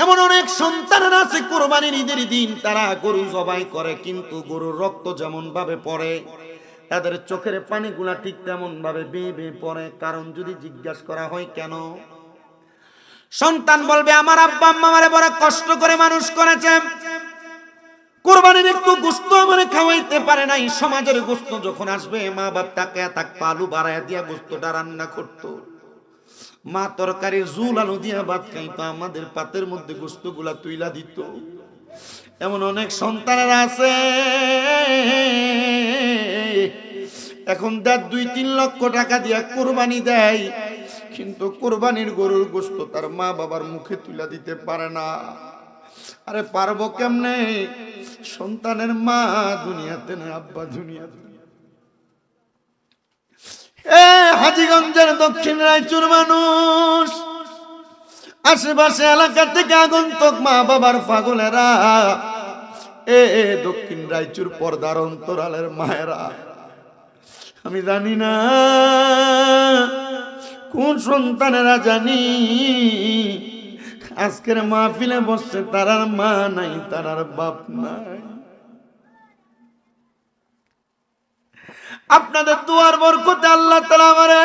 এমন অনেক সন্তানেরা আছে কুরবানির ঈদের দিন তারা গরু জবাই করে, কিন্তু গরুর রক্ত যেমন ভাবে পড়ে তাদের চোখের পানিগুলা ঠিক তেমন ভাবে বেয়ে বেয়ে পড়ে। কারণ যদি জিজ্ঞাসা করা হয় কেন, সন্তান বলবে আমার আব্বা আম্মা আমারে বড় কষ্ট করে মানুষ করেছে, কুরবানির একটু গোশত আমারে খাওয়াইতে পারে নাই। সমাজের গোশত যখন আসবে মা বাপ তাকে আলু বাড়ায় দিয়া গোশতটা রান্না করতো, মা তরকারির ঝুল আলু দিয়া ভাত খাইতো, আমাদের পাতের মধ্যে গোশতগুলা তুইলা দিত। এমন অনেক সন্তানেরা আছে এখন 1.5-2-3 লক্ষ টাকা দিয়া কুরবানি দেয়, কিন্তু কুরবানির গরুর গোশত তার মা বাবার মুখে তুলে দিতে পারে না। আরে পারবো কেমনে? সন্তানের মা দুনিয়াতে না, আব্বা দুনিয়াতে। হাজীগঞ্জের দক্ষিণ রায়চুর মানুষ, আশেপাশে এলাকা থেকে আগন্তুক মা বাবার পাগলেরা, দক্ষিণ রায়চুর পর্দার অন্তরালের মায়েরা, আমি জানি না কোন সন্তানেরা জানি আজকের মাহফিলে বসছে তারার মা নাই, তারার বাপ নাই। আপনাদের দুয়ার বরকতে আল্লাহ তাআলা আমারে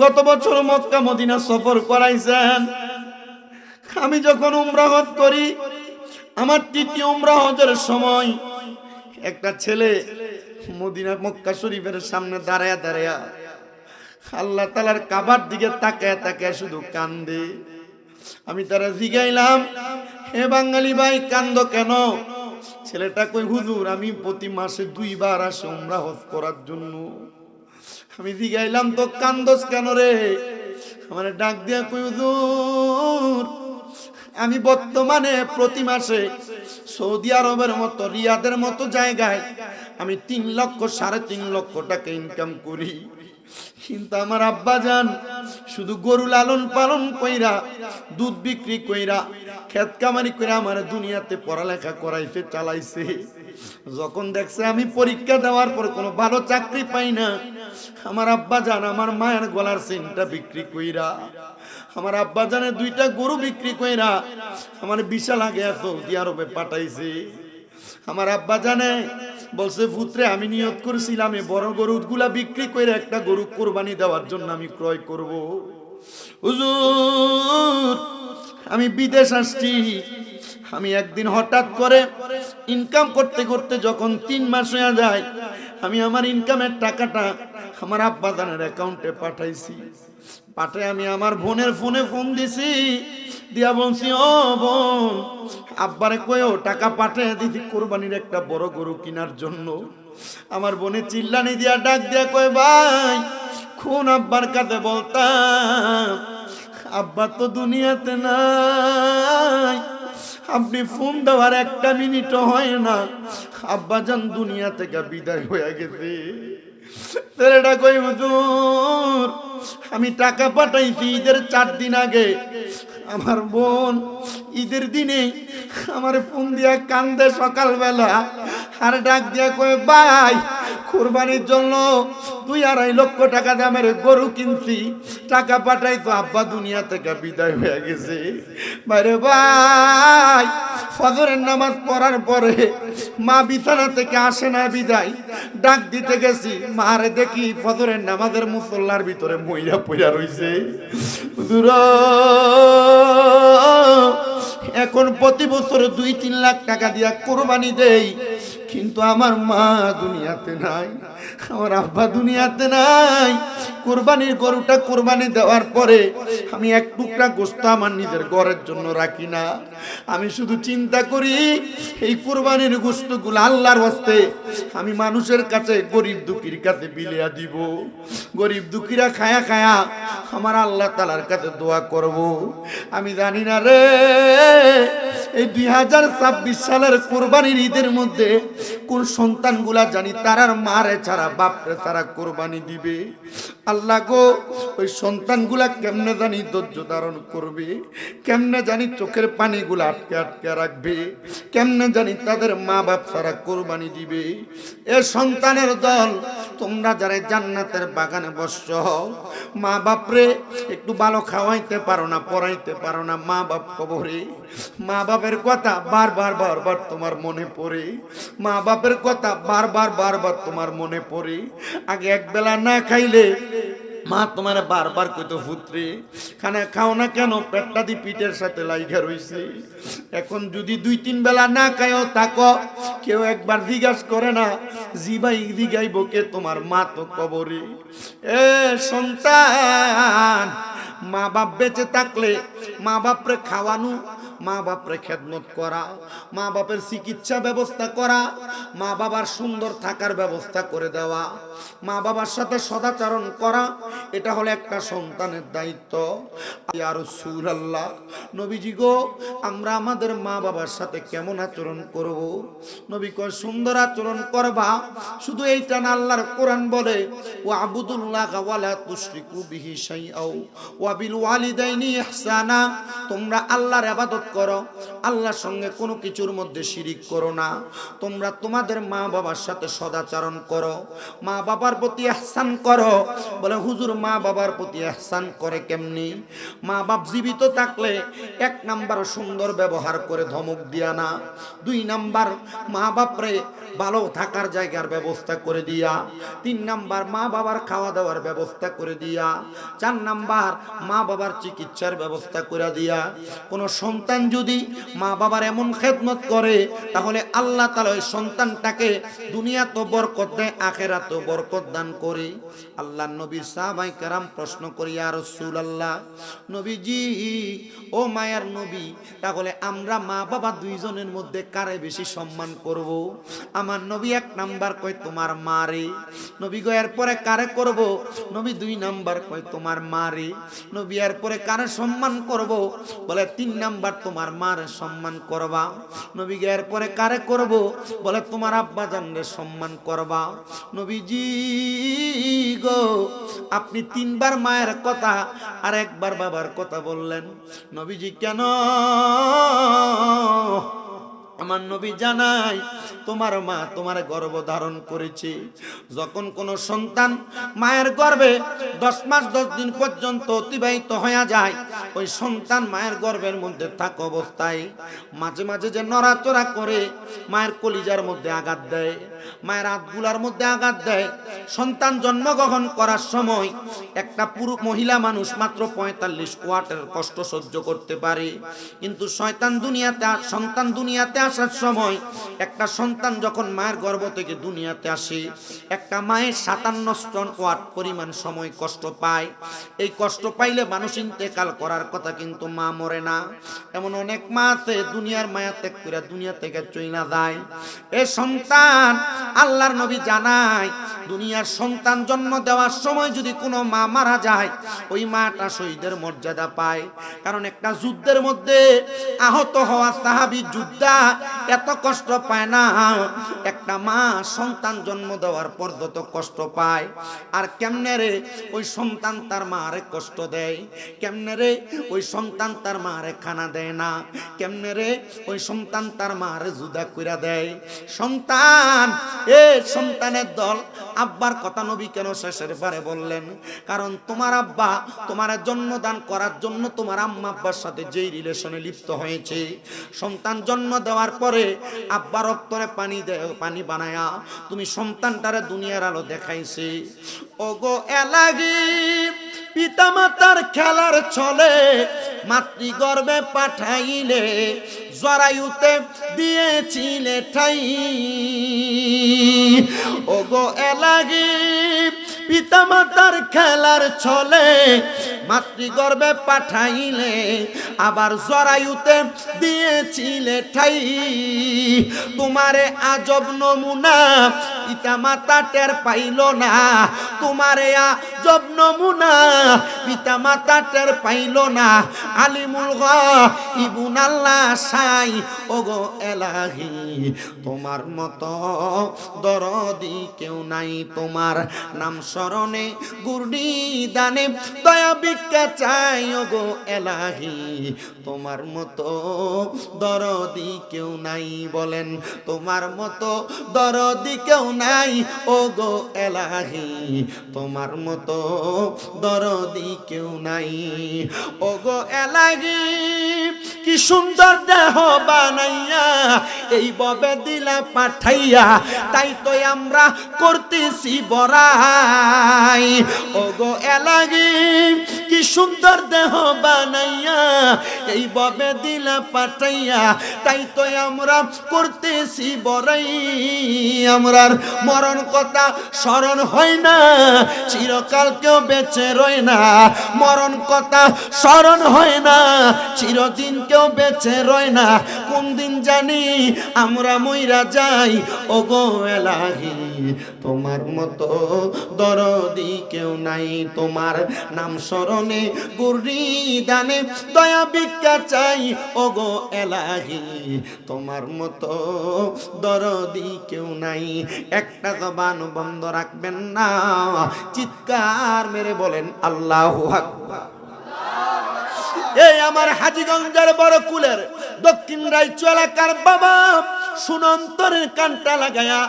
গত বছর মক্কা মদিনা সফর করাইছেন। আমি যখন উমরা হজ করি, আমার তৃতীয় উমরা হজের সময় একটা ছেলে মদিনা মক্কা শরীফের সামনে দাঁড়ায়া দাঁড়ায়া আল্লাহ তাআলার কাবার দিকে তাকায় তাকায় শুধু কান্দে। আমি তারা জিগাইলাম, হে বাঙালি ভাই কান্দো কেন? ছেলেটা কই, হুজুর আমি প্রতি মাসে 2 বার আসি উমরা হজ করার জন্য। আমি জিগাইলাম তো কান্দোস কেন রে? আমার ডাক দিয়া কই, হুজুর আমি বর্তমানে প্রতি মাসে সৌদি আরবের মতো রিয়াদের মতো জায়গায় আমি 3 লক্ষ 3.5 লক্ষ টাকা ইনকাম করি, কিন্তু আমার আব্বা জান শুধু গরু লালন পালন কইরা, দুধ বিক্রি কইরা, ক্ষেত কামারি কইরা আমার দুনিয়াতে পড়ালেখা করাইছে, চালাইছে। যখন দেখছে আমি পরীক্ষা দেওয়ার পর কোনো ভালো চাকরি পাই না, আমার আব্বা জান আমার মায়ের গলার চেনটা বিক্রি কইরা, আমার আব্বা জানের 2টা গরু বিক্রি কইরা আমার বিশাল আগে সৌদি আরবে পাঠাইছে। আমার আব্বা জানে বলছে, পুত্রে আমি নিয়ত করেছিলাম এই বড় গরুগুলা বিক্রি করে একটা গরু কুরবানি দেওয়ার জন্য আমি ক্রয় করব। হুজুর আমি বিদেশ আসছি, আমি একদিন হঠাৎ করে ইনকাম করতে করতে যখন 3 মাস হয়ে যায়, আমি আমার ইনকামের টাকাটা আমার আব্বা জানের অ্যাকাউন্টে পাঠাইছি। পাঠায় আমি আমার বোনের ফোনে ফোন দিছি, দিয়া বলছি, ও বোন আব্বারে কইও টাকা পাঠিয়ে দিছি কোরবানির একটা বড় গরু কেনার জন্য। আমার বোনে চিল্লানি দিয়া ডাক দিয়া কয়, ভাই খুন আব্বার কাছে বলতাম, আব্বা তো দুনিয়াতে নাই, আপনি ফোন দেওয়ার 1 মিনিটও হয় না, আব্বা জান দুনিয়া থেকে বিদায় হয়ে গেছে। ছেলেটা কই, হুজুর আমি টাকা পাঠাইছি ঈদের 4 দিন আগে। আমার বোন ঈদের দিনে আমার ফোন দিয়া কান্দে সকালবেলা, আর ডাক দিয়া কয়, ভাই কুরবানির জন্য 2-2.5 লক্ষ টাকা দামের গরু কিনছি, টাকা পাঠাইতো, আব্বা দুনিয়া থেকে বিদায় হয়ে গেছে। বাইরে ভাই ফজরের নামাজ পড়ার পরে মা বিছানা থেকে আসে না বিদায়, ডাক দিতে গেছি, মারে দেখি ফজরের নামাজের মুসল্লার ভিতরে মইরা পইরা রইছে। এখন প্রতি বছর 2-3 লাখ টাকা দিয়া কুরবানি দেই, কিন্তু আমার মা দুনিয়াতে নাই, আমার আব্বা দুনিয়াতে নাই। কুরবানির গরুটা কুরবানি দেওয়ার পরে আমি 1 টুকরা গোশত আমার নিজের ঘরের জন্য রাখি না, আমি শুধু চিন্তা করি এই কুরবানির গোশতগুলো আল্লাহর হস্তে আমি মানুষের কাছে, গরিব দুঃখীর কাছে বিলিয়া দিব। গরিব দুঃখীরা খায়া খায়া আমার আল্লাহ তাআলার কাছে দোয়া করব। আমি জানি না রে এই 2026 সালের কুরবানির ঈদের মধ্যে কোন সন্তানগুলা জানি তারার মারে ছাড়া বাপরে তারা কোরবানি দিবে। আল্লাহ গো, ওই সন্তানগুলা কেমনে জানি ধৈর্য ধারণ করবে, কেমনে জানি চোখের পানিগুলা আটকে আটকে রাখবে, কেমনে জানি তাদের মা বাপ তারা কোরবানি দিবে। এ সন্তানের দল, তোমরা যারা জান্নাতের বাগানে বসছ, মা বাপরে একটু ভালো খাওয়াইতে পারো না, পড়াইতে পারো না, মা বাপ কবরে। মা বাপের কথা বারবার বারবার তোমার মনে পড়ে, মা বাপের কথা বারবার বারবার তোমার মনে পড়ে। আগে এক বেলা না খাইলে মা তোমার বারবার কইতো, পুত্রে খানা খাও না কেন, পেটটা দি পিঠের সাথে লাইগা রইছে। এখন যদি 2-3 বেলা না খায়ও থাকো, কেউ একবার জিজ্ঞাসা করে না, জিবাই জিগাইব কে, তোমার মা তো কবরে। এ সন্তান, মা বাপ বেঁচে থাকলে মা বাপরে খাওয়ানো, মা বাপরে খেদমত করা, মা বাপের চিকিৎসা ব্যবস্থা করা, মা বাবার সুন্দর থাকার ব্যবস্থা করে দেওয়া, মা বাবার সাথে সদাচরণ করা, এটা হলো একটা সন্তানের দায়িত্ব। ইয়া রাসূলুল্লাহ, নবীজি গো, আমরা আমাদের মা বাবার সাথে কেমন আচরণ করব? নবী কয়, সুন্দর আচরণ করবা। শুধু এইটা না, আল্লাহর কোরআন বলে, ওয়া আবুদুল্লাহ ওয়া লা তুশরিকু বিহি শাইআও ওয়া বিল ওয়ালিদাইনি ইহসানা। তোমরা আল্লাহর ইবাদত করো, আল্লাহর সঙ্গে কোনো কিছুর মধ্যে শিরিক করো না। তোমরা তোমাদের মা বাবার সাথে সদাচরণ করো, মা বাবার প্রতি ইহসান করো। বলে হুজুর, মা বাবার প্রতি ইহসান করে কেমনি? মা বাপ জীবিত থাকলে 1 নাম্বার সুন্দর ব্যবহার করে ধমক দিয়া না, 2 নাম্বার মা বাপরে ভালো থাকার জায়গার ব্যবস্থা করে দিয়া, 3 নাম্বার মা বাবার খাওয়া দাওয়ার ব্যবস্থা করে দিয়া, 4 নাম্বার মা বাবার চিকিৎসার ব্যবস্থা করে দিয়া। কোন সন্তান যদি মা বাবার এমন খেদমত করে, তাহলে আল্লাহ তাআলা ওই সন্তানটাকে দুনিয়া তো বরকত দেয়, আখিরাত তো বরকত দান করে। আল্লাহর নবী সাহাবায়ে কেরাম প্রশ্ন করি, ইয়া রাসূলুল্লাহ, নবীজি ও মায়ার নবী, তাহলে আমরা মা বাবা দুইজনের মধ্যে কারে বেশি সম্মান করব? আমার নবী 1 নাম্বার কয়, তোমার মারে। নবী গো, এরপরে কারে করব? নবী 2 নাম্বার কয়, তোমার মারে। নবী এরপরে কারে সম্মান করব? বলে 3 নাম্বার তোমার মারে সম্মান করবা। নবী গো, এরপরে কারে করব? বলে তোমার আব্বা জানরে সম্মান করবা। নবীজি গো, আপনি 3 বার মায়ের কথা আর 1 বার বাবার কথা বললেন। নবীজি কেন? আমার নবী জানাই, তোমার মা তোমার গর্ভ ধারণ করেছে। যখন কোন সন্তান মায়ের গর্ভে 10 মাস 10 দিন পর্যন্ত অতিবাহিত হয়ে যায়, ওই সন্তান মায়ের গর্ভের মধ্যে থাকা অবস্থায় মাঝে মাঝে যে নড়াচড়া করে, মায়ের কলিজার মধ্যে আঘাত দেয়, মায়ের হাতগুলার মধ্যে আঘাত দেয়। সন্তান জন্মগ্রহণ করার সময় একটা পুরুষ মহিলা মানুষ মাত্র 45 ওয়াটের কষ্ট সহ্য করতে পারে, কিন্তু সন্তান দুনিয়াতে আসার সময়, একটা সন্তান যখন মায়ের গর্ভ থেকে দুনিয়াতে আসে, একটা মায়ের 57 ওয়াট পরিমাণ সময় কষ্ট পায়। এই কষ্ট পাইলে মানুষ ইন্তেকাল করার কথা, কিন্তু মা মরে না। এমন অনেক মা আছে দুনিয়ার মায়া ত্যাগ করে দুনিয়া থেকে চইলা যায়। এ সন্তান, আল্লাহর নবী জানায়, দুনিয়ার সন্তান জন্ম দেওয়ার সময় যদি কোনো মা মারা যায়, ওই মাটা শহীদের মর্যাদা পায়। কারণ একটা যুদ্ধের মধ্যে আহত হওয়া সাহাবী যোদ্ধা এত কষ্ট পায় না, একটা মা সন্তান জন্ম দেওয়ার পর যত কষ্ট পায়। আর কেমনে রে ওই সন্তান তার মারে কষ্ট দেয়? কেমনে রে ওই সন্তান তার মারে খানা দেয় না? কেমনে রে ওই সন্তান তার মারে জুদা কইরা দেয়? সন্তান, এ সন্তানের দল, আব্বার কথা নবী কেন শেষের বারে বললেন? কারণ তোমার আব্বা তোমার জন্মদান করার জন্য তোমার আম্মা আব্বার সাথে যেই রিলেশনে লিপ্ত হয়েছে, সন্তান জন্ম দেওয়ার পরে আব্বার রক্তরে পানি বানায়া তুমি সন্তানটারে দুনিয়ার আলো দেখাইছে। ওগো এলাগি পিতা মাতার খেলার ছলে মাতৃগর্ভে পাঠাইলে, জরায়ুতে দিয়েছিলে ঠাই। ওগো এলাগি পিতা মাতার খেলার ছলে মাতৃগর্ভে পাঠাইলে, আবার জরায়ুতে দিয়েছিলে ঠাই। তোমারে আজব নমুনা পিতা মাতা টের পাইল না, তোমার আজব নমুনা পিতা মাতা টের পাইল না। আলিমুল গায়বুন আল্লাহ সাই ওগো এলাহি, তোমার মতো দরদি কেউ নাই, তোমার নাম স্মরণে গুরডি দানে দয়া ভিক্ষা চাই ওগো এলাহি, তোমার মতো দরদি কেউ নাই। বলেন তোমার মতো দরদি কেউ নাই ওগো এলাহি, তোমার মতো দরদি কেউ নাই ওগো এলাহি। কি সুন্দর দেহ বানাইয়া এই ববে দিলা পাঠাইয়া, তাই তো আমরা করতেছি বড়াই ওগো এলাহি। কি সুন্দর দেহ বানাইয়া এই ববে দিলা পাঠাইয়া, তাই তো আমরা করতেছি বড়াই। আমরার মরণ কথা স্মরণ হয় না, চিরকাল কেউ বেঁচে রয় না। মরণ কথা স্মরণ হয় না, চিরদিন কেউ বেঁচে রয় না। কোন দিন জানি আমরা মইরা যাই ওগো এলাহি, তোমার মতো দরদি কেউ নাই, তোমার নাম স্মরণে গুররি দানে দয়া ভিক্ষা চাই ওগো এলাহি, তোমার মতো দরদি কেউ নাই। একটা জবান বন্ধ রাখবেন না, চিৎকার মেরে বলেন আল্লাহু আকবার। এই আমার হাজীগঞ্জের বড় কুলের দক্ষিণ রাইচু এলাকার বাবা সুনন্তরের কানটা লাগায়া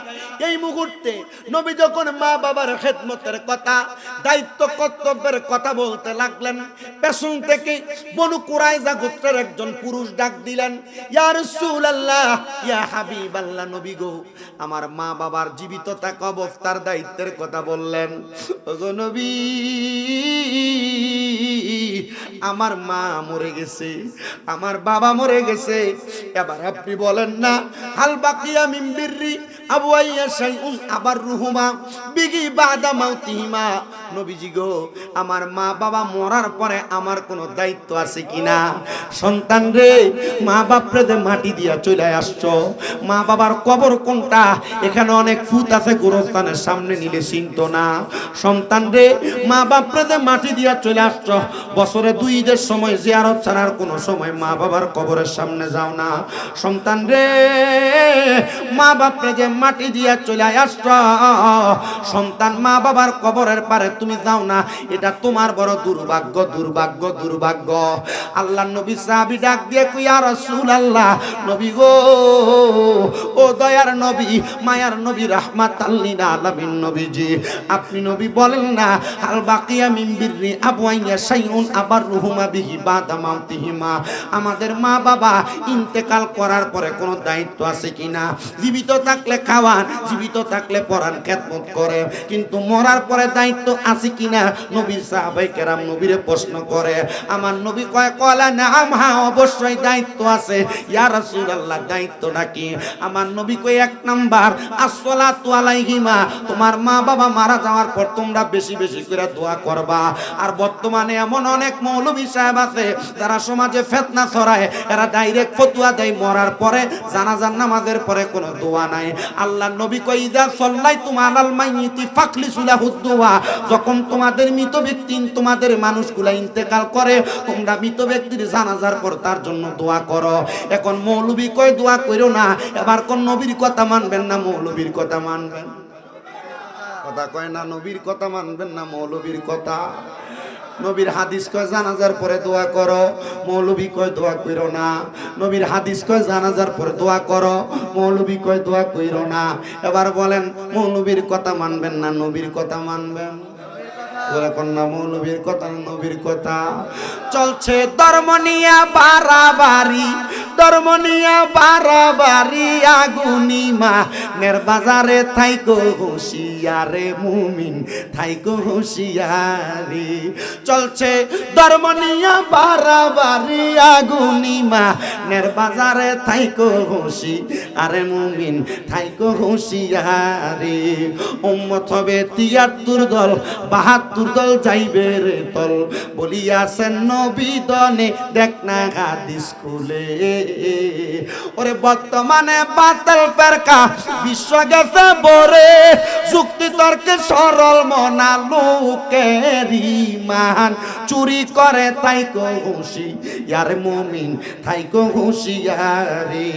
এই মুহূর্তে নবী যখন মা বাবার খেদমতের কথা, দায়িত্ব কর্তব্যের কথা বলতে লাগলেন, পেছন থেকে বনু কুরাইজা গোত্রের একজন পুরুষ ডাক দিলেন, ইয়া রাসূলুল্লাহ, ইয়া হাবিবাল্লাহ, নবী গো, আমার মা বাবার জীবিত থাকা অবস্থার দায়িত্বের কথা বললেন। ওগো নবী, আমার মা মরে গেছে, আমার বাবা মরে গেছে, এবার আপনি বলেন না, হাল বাকিয়া মিন বিররি আবওয়াইয়া শাইউন আবার রুহুমা বিগি বাদা মাউতিহিমা। নবীজি গো, আমার মা বাবা মরার পরে আমার কোনো দায়িত্ব আছে কিনা? সন্তান রে, মা বাপরে যে মাটি দিয়া চলে আসছো, মা বাবার কবর কোনটা? এখানে অনেক ফুত আছে, গোরস্থানের সামনে নিলে চিনতো না। সন্তান রে, মা বাপরে যে মাটি দিয়া চলে আসছো, বছরে 2 ঈদের সময় জিয়ারত ছাড়ার কোনো সময় মা বাবার কবরের সামনে যাও না। সন্তান রে, মা বাপরে যে মাটি দিয়া চলে আসছো, সন্তান মা বাবার কবরের পারে তুমি যাও না, এটা তোমার বড় দুর্ভাগ্য, দুর্ভাগ্য, দুর্ভাগ্য। আল্লাহর নবী সাহাবী ডাক দিয়ে কই, ইয়া রাসূলুল্লাহ, নবী গো, ও দয়ার নবী, মায়ার নবী, রাহমাতাল লিল আলামিন নবীজি, আপনি নবী বলেন না, হাল বাকিয়া মিন বিররি আবওয়াইয়া শাইউন আবার রুহুমা বিহি বাদা মাউতিহিমা, আমাদের মা বাবা ইন্তেকাল করার পরে কোনো দায়িত্ব আছে কিনা? জীবিত থাকলে খাওয়ান, জীবিত থাকলে পরান, খেদমত করে, কিন্তু মরার পরে দায়িত্ব আছে কিনা? নবীর সাহাবায়ে কেরাম নবীরে প্রশ্ন করে। আমার নবী কয়, কলা নাম, হ্যাঁ অবশ্যই দায়িত্ব আছে। ইয়া রাসূলুল্লাহ, দায়িত্ব নাকি? আমার নবী কয়, 1 নাম্বার আসসালাতু আলাইহিমা, তোমার মা বাবা মারা যাওয়ার পর তোমরা বেশি বেশি করে দোয়া করবা। আর বর্তমানে এমন অনেক মৌলভী সাহেব আছে যারা সমাজে ফিতনা ছড়ায়, এরা ডাইরেক্ট ফতোয়া দেয় মরার পরে জানাজার নামাজের পরে কোনো দোয়া নাই। আল্লাহর নবী কয়, ইযা সাল্লাইতুম আলাল মাইয়িতি ফাখলিসু লাহুদ দুআ, যখন তোমাদের মৃত ব্যক্তি, তোমাদের মানুষগুলা ইন্তেকাল করে, তোমরা মৃত ব্যক্তির জানাজার পর তার জন্য দোয়া করো। এখন মৌলভী কয় দোয়া কইরো না, এবার কোন নবীর কথা মানবেন না মৌলভীর কথা মানবেন? কথা কয় না, নবীর কথা মানবেন না মৌলভীর কথা? নবীর হাদিস কয় জানাজার পরে দোয়া করো, মৌলভী কয় দোয়া কইরো না। নবীর হাদিস কয় জানাজার পরে দোয়া করো, মৌলভী কয় দোয়া কইরো না। এবার বলেন, মৌলভীর কথা মানবেন না নবীর কথা মানবেন? কন্যা মৌলভীর কথা, নবীর কথা। চলছে ধর্ম নিয়া বাড়াবাড়ি, ধর্ম নিয়া বাড়াবাড়ি, আগুনি মা নের বাজারে থাইকো হুঁশিয়ারে মুমিন, থাইকো হুঁশিয়ারি। চলছে ধর্ম নিয়া বাড়াবাড়ি, আগুনি মা নের বাজারে থাইকো খুশি আরে মুমিন থাইকো হুঁশিয়ারি উম্মত হবে ৭৩ দল ৭২ দল যাইবে রে তল বলিয়াছেন নবী দনে দেখ না হাদিস খুলে ওরে বর্তমানে বাতিল ফেরকা বিশ্ব গেছে বরে যুক্তি তর্কে সরল মনা লোকের ঈমান চুরি করে থাইকো খুশি ইয়ার মুমিন থাইকো হুঁশিয়ারি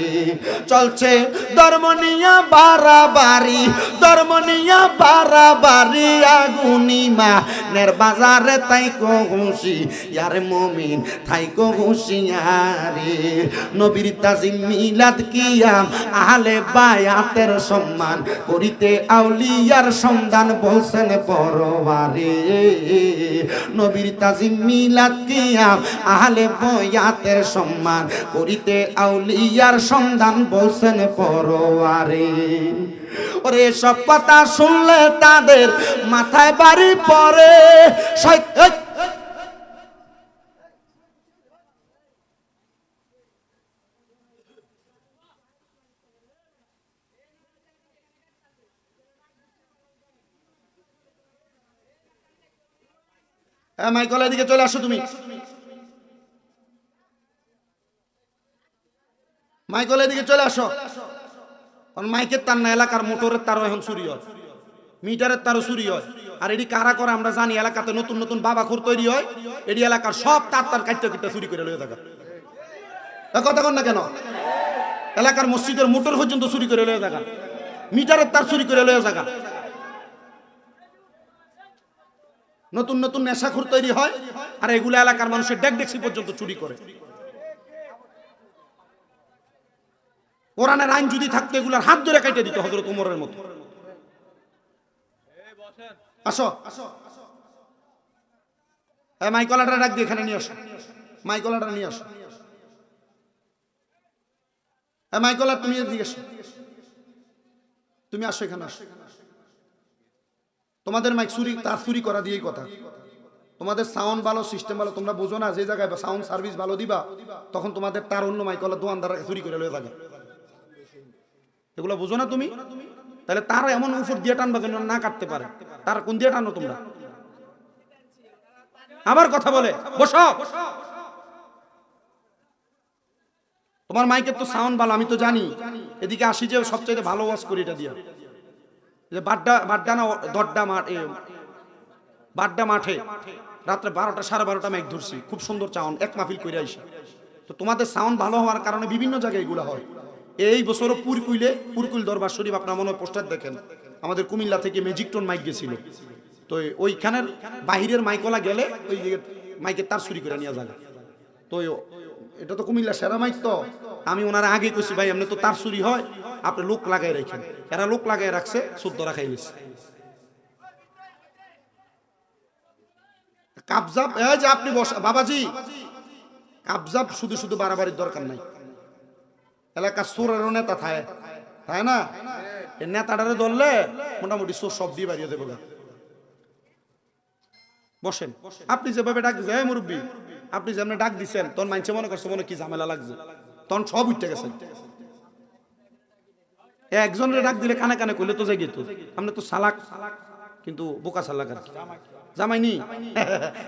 চলছে ধর্ম নিয়া বাড়াবাড়ি ধর্ম নিয়া বাড়াবাড়ি আগুনিমা নের বাজারে থাইকো খুশি ইয়ার মুমিন থাইকো হুঁশিয়ারি নবীর তাজিম মিলাদ কিয়াম আহলে বায়াতের সম্মান করিতে আউলিয়ার সন্ধান বলছেন পরবারে নবীর তাজিম মিলাদ কিয়াম আহলে বায়াতের সম্মান করিতে আউলিয়ার সন্ধান বলছেন পরবারে ওরে সব কথা শুনলে তাদের মাথায় বাড়ি পড়ে মাইকল এদিকে চলে আসো তুমি মাইকল এদিকে চলে আসো মাইকের তার না এলাকার মোটরের তারও এখন চুরি হয় মিটারের তারও চুরি হয় আর এটি কারা করে আমরা জানি এলাকাতে নতুন নতুন বাবাখোর তৈরি হয় এটি এলাকার সব তার কাটতে কাটতে চুরি করে লয়ে থাকা কথা কন না কেন এলাকার মসজিদের মোটর পর্যন্ত চুরি করে লয়ে থাকা মিটারের তার চুরি করে লয়ে থাকা নতুন নতুন নেশাখোর তৈরি হয় আর এগুলো এলাকার মানুষের ডেকডেক্সি পর্যন্ত চুরি করে কোরআনের আইন যদি থাকতো এগুলোর হাত ধরে কেটে দিত হযরত ওমরের মতো আসো মাইকলাটা ডাক দিয়ে এখানে নিয়ে আসো মাইকলাটা নিয়ে আসো মাইকলা তুমি এদিকে আসো তুমি আসো এখানে আসো তোমাদের মাইক চুরি তার চুরি করা দিয়েই কথা তোমাদের সাউন্ড ভালো সিস্টেম ভালো তোমরা বোঝো না যে জায়গায় সাউন্ড সার্ভিস ভালো দিবা তখন তোমাদের তার অন্য মাইকলা দোকানদার চুরি করে লয়ে থাকে এগুলো বোঝো না তুমি তাহলে তার এমন উপর দিয়ে টানবা কেন না কাটতে পারে তার কোন দিয়ে টানো তোমরা আবার কথা বলে বসো তোমার মাইকের তো সাউন্ড ভালো আমি তো জানি এদিকে আসি যে সবচেয়ে ভালো ওয়াজ করি এটা দিয়া যে বাড্ডা না বাড্ডা মাঠে রাত্রে 12টা 12:30 মাইক ধরছি খুব সুন্দর সাউন্ড এক মাহফিল করে আইসা তো তোমাদের সাউন্ড ভালো হওয়ার কারণে বিভিন্ন জায়গায় এগুলো হয় এই বছরও পুরকুল দরবার শরীফ আপনার মনে হয় পোস্টার দেখেন আমাদের কুমিল্লা থেকে ম্যাজিকটন মাইক গেছিল তো ওইখানের বাহিরের মাইকলা গেলে ওই মাইকের তার চুরি করে নিয়ে যাবে তো এটা তো কুমিল্লা সেরা মাইক তো আমি ওনারা আগে কইছি ভাই এমনি তো তার চুরি হয় আপনি লোক লাগাই রাখেন এরা লোক লাগাই রাখছে শুদ্ধ রাখাই গেছে কাবজাব এই যে আপনি বাবাজি কাবজাব শুধু শুধু বাড়াবাড়ির দরকার নাই এলাকা চোরের নেতা থাকে তাই না এই নেতাটারে ধরলে মোটামুটি চোর সব দিয়ে বাড়িয়ে দেবো বসেন আপনি যেভাবে ডাক দিচ্ছেন এই মুরব্বী আপনি যেমন ডাক দিচ্ছেন তখন মানছে মনে করছে মনে কি ঝামেলা লাগছে তখন সব উঠতে গেছে একজনের ডাক দিলে কানে কানে করলে তো যাই গেত আপনি তো সালাক কিন্তু বোকা সালাক আর কি জামাইনি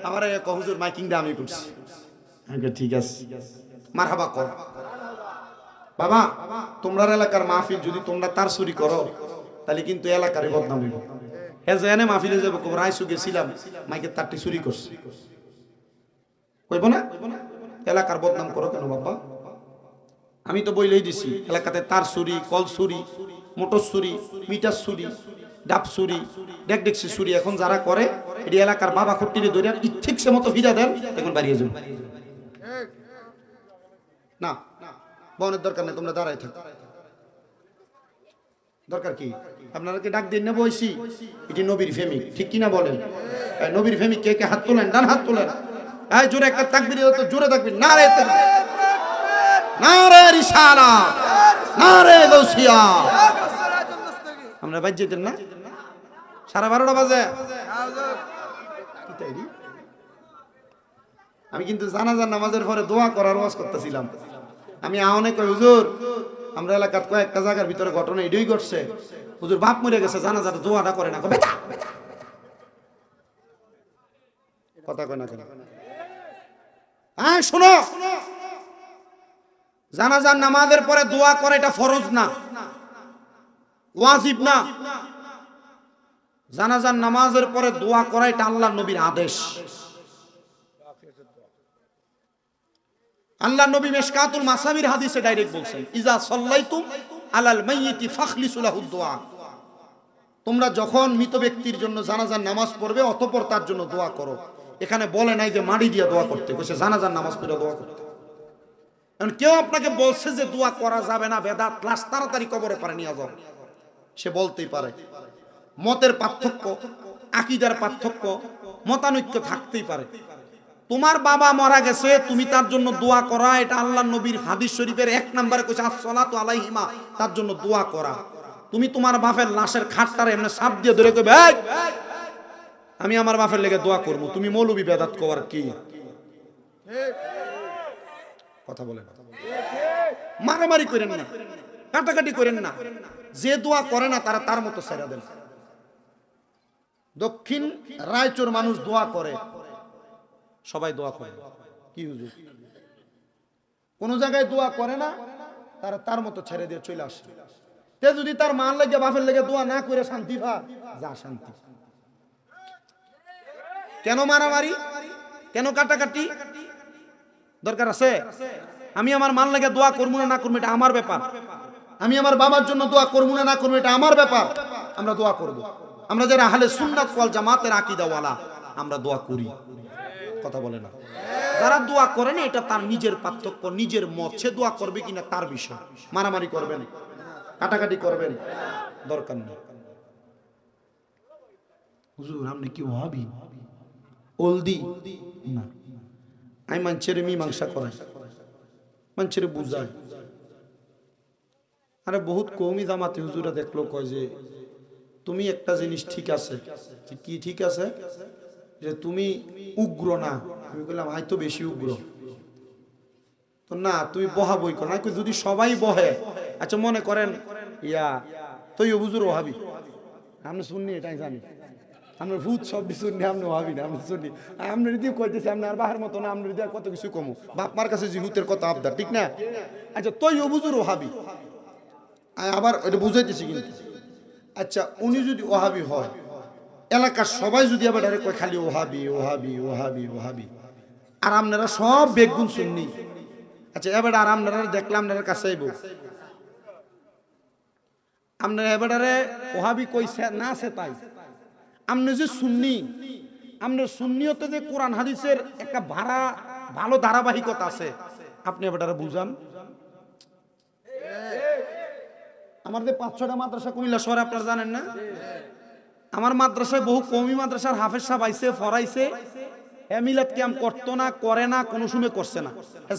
আমার হুজুর মাইকিংটা আমি করছি ঠিক আছে মারহাবা কর বাবা তোমরা এলাকার মাহফিল যদি তোমরা তার চুরি করো তাহলে কিন্তু এলাকার বদনাম হইব হ্যাঁ যে এনে মাহফিলে যাবো রাইসু গেছিলাম মাইকের তারটি চুরি করছি কইব না এলাকার বদনাম করো কেন বাবা আমি তো বইলেই দিছি এলাকাতে তার চুরি কল চুরি মোটর চুরি মিটার চুরি ডাব চুরি ডেকডেক্সি চুরি এখন যারা করে এটি এলাকার বাবা খট্টিরে ধরে ঠিক সে মতো ফিরা দেন এখন বাড়িয়ে যান না বনের দরকার নেই তোমরা দাঁড়াই থাকো দরকার কি আপনারা কি ডাক দিন না বইছি এটি নবীর ফেমি ঠিক কিনা বলেন নবীর ফেমি কে কে হাত তোলেন ডান হাত তোলেন এই জোরে একটা তাকবীর তো জোরে তাকবীর নারে তাকবীর নারে রিসালাত নারে গাউসিয়া আমরা বাজ যেতেন না 12:30 বাজে আমি কিন্তু জানাজার নামাজের পরে দোয়া করার ওয়াজ করতেছিলাম আমি আহনে কই হুজুর আমরা এলাকাত কয়েকটা জায়গার ভিতরে ঘটনা এটাই ঘটছে, হুজুর বাপ মরে গেছে জানাজার দোয়াটা করে না, বেটা কথা কয় না কেন? হ্যাঁ শোনো, জানাজার নামাজের পরে দোয়া করে এটা ফরজ না, ওয়াজিব না। জানাজার নামাজের পরে দোয়া করা এটা আল্লাহর নবীর আদেশ। আল্লাহর নবী মিশকাতুল মাসাবির হাদিসে ডাইরেক্ট বলছেন, ইজা সাল্লাইতুম আলাল মাইয়িতি ফাখলিসু লাহুদ দুআ। তোমরা যখন মৃত ব্যক্তির জন্য জানাজার নামাজ পড়বে অতঃপর তার জন্য দোয়া করো। এখানে বলে নাই যে মাটি দিয়ে দোয়া করতে, কইছে জানাজার নামাজ পড়ে দোয়া করতে। এখন কেউ আপনাকে বলছে যে দোয়া করা যাবে না, বেদাত, লাশ তাড়াতাড়ি কবরে পারে নিয়ে যাও, সে বলতেই পারে। মতের পার্থক্য, আকীদার পার্থক্য, মতানৈক্য থাকতেই পারে। তোমার বাবা মারা গেছে, তুমি তার জন্য দোয়া করা, এটা আল্লাহর নবীর হাদিস শরীফের 1 নম্বরে কইছে আসসালাতু আলাইহিমা, তার জন্য দোয়া করা। তুমি তোমার বাপের লাশের খাটটারে এমনি সাপ দিয়ে ধরে কইবে এই আমি আমার বাপের লেগে দোয়া করব, তুমি মৌলবি বেদাত করার কি কথা বলেন? মারামারি করেন না, কাটাকাটি করেন না। যে দোয়া করে না তারা তার মতো ছেড়ে দেন। দক্ষিণ রায়চুর মানুষ দোয়া করে, সবাই দোয়া করে কি হুজুর? কোন জায়গায় দোয়া করে না, তারা তার মতো ছেড়ে দিয়ে চলে আসে। তে যদি তার মান লাগে বাপের লেগে দোয়া না করে শান্তি পা, যা শান্তি। কেন মারামারি, কেন কাটাকাটি দরকার আছে? আমি আমার মান লাগে দোয়া করবো না করবো এটা আমার ব্যাপার। আমি আমার বাবার জন্য দোয়া করবো না করবো এটা আমার ব্যাপার। আমরা দোয়া করব। আমরা যারা আহলে সুন্নাত ওয়াল জামাতের আকীদাওয়ালা আমরা দোয়া করি, কথা বলে না। যারা দোয়া করে না এটা তার নিজের পার্থক্য, নিজের মত, সে দোয়া করবে কিনা তার বিষয়। মারামারি করবেন, কাটাকাটি করবেন দরকার নেই। হুজুর আপনি কি ওয়াহাবি ওলদি না? আমি মানুষের মীমাংসা করাই, মানুষের বুঝাই। আরে বহুত কওমি জামাতি হুজুরা দেখলো কয় যে তুমি একটা জিনিস ঠিক আছে। কি ঠিক আছে? যে তুমি উগ্র না। আমি বললাম আই তো বেশি উগ্র। তো না তুমি বহা বই কর না, যদি সবাই বহে। আচ্ছা মনে করেন ইয়া তুই হুজুর ওয়াহাবি, আপনি শুননি এটাই জানি, আপনার ভূত সব শুননি, আপনি ওয়াহাবি না, আপনি শুননি। আপনার যদি কইতেছে আপনি আর বাহার মতো না, আপনার যদি কত কিছু কমো, বাপ মার কাছে জিহুতের কথা আবদার, ঠিক না? আচ্ছা তুই হুজুর ওয়াহাবি, আবার এটা বুঝাইতেছি কিন্তু। আচ্ছা উনি যদি ওয়াহাবি হয়, এলাকার সবাই যদি আবার ডাইরেক্ট কয় খালি ওহাবি ওহাবি ওহাবি ওহাবি, আর আপনারা সব বেগুন শুননি। আচ্ছা এবার আর আপনারা দেখলাম আপনার কাছে আইব, আপনারা এবারে ওহাবি কইছে না আছে তাই আপনি যে সুন্নি, আপনার সুন্নিয়তে যে কোরআন হাদিসের একটা ভালো ধারাবাহিকতা আছে, আপনি এবারে বুঝান। আমাদের 5-6টা মাদ্রাসা কুমিল্লা শহরে আপনারা জানেন না? আমার মাদ্রাসায় বহু কওমি মাদ্রাসার হাফেজ সাহেব আইছে, ফরাইছে, মিলাদ কিয়াম করতো না, করে না, কোনো সময় করছে না,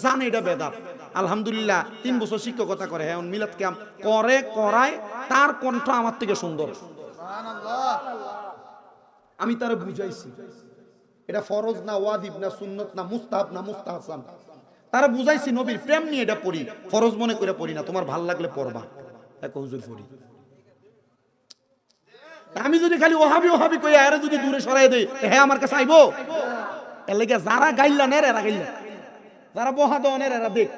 জানে এটা বেদাত। আলহামদুলিল্লাহ 3 বছর শিক্ষকতা করে, হ্যাঁ মিলাদ কিয়াম করে, করায়, তার কণ্ঠ আমার থেকে সুন্দর। আমি তারে বুঝাইছি এটা ফরজ না, ওয়াজিব না, সুন্নত না, মুস্তাহাব না, মুস্তাহসান। তারা বুঝাইছি নবীর প্রেম নিয়ে এটা পড়ি, ফরজ মনে করে পড়ি না, তোমার ভাল লাগলে পড়বা। এক হুজুর পড়ি। আমি যদি খালি ওহাবি ওহাবি কই আরে যদি দূরে সরাই দেই, হ্যাঁ আমার কাছে আইবো? এর লাগি যারা গাইলা নের এরা গাইলা, যারা বহাদনের এরা দেখ।